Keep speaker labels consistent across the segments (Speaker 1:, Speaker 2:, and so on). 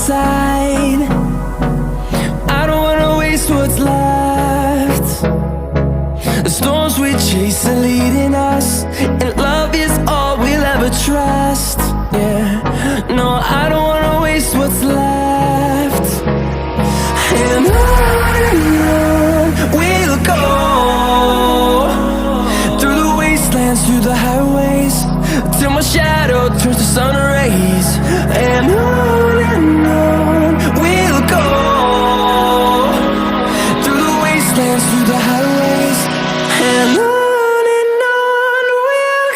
Speaker 1: side. I don't wanna waste what's left. The storms we chase are leading us, and love is all we'll ever trust. Yeah, no, I don't wanna waste what's left. And on we'll go, through the wastelands, through the highways, till my shadow turns to sun rays. And on we'll go, through the wastelands, through the highways, and on we'll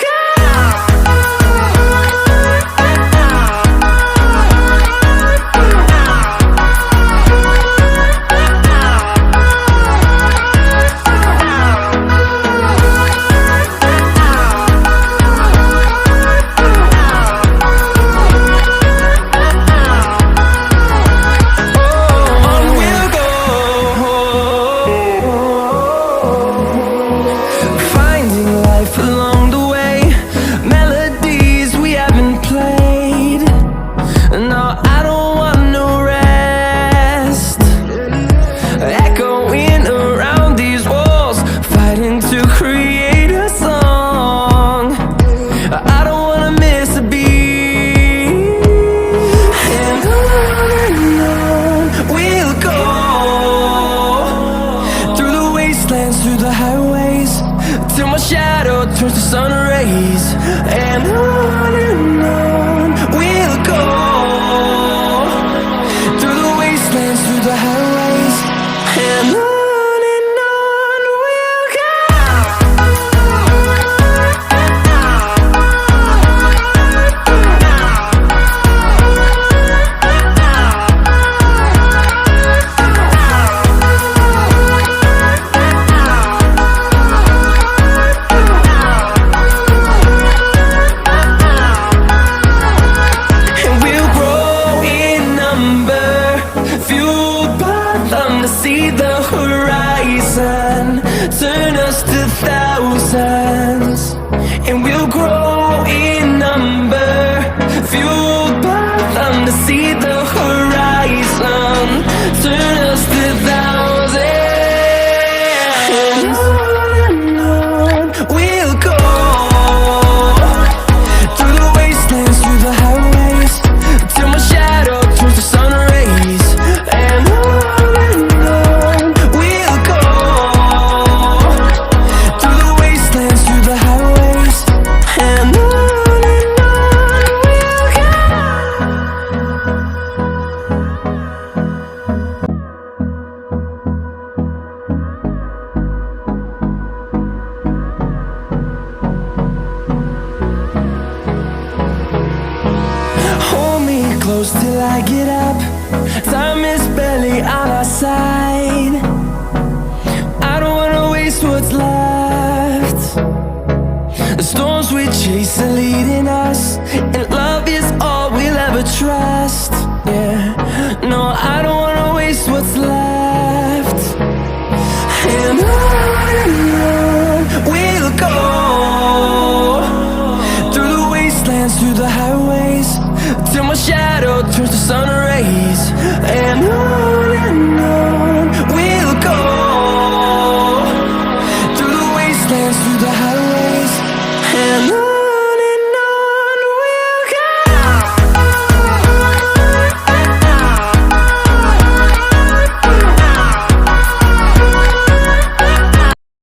Speaker 1: go. Through the highways, till my shadow turns to sun rays. And on we'll go, through the wastelands, through the highways, and on we'll go. See the horizon, turn us to thousands, and we'll grow in number, fueled by them. To see the horizon, turn us to thousands, and on we'll go, through the wastelands, through the highways, till my shadow turns to sun rays. And close till I get up, time is barely on our side. I don't wanna waste what's left. The storms we chase are leading us,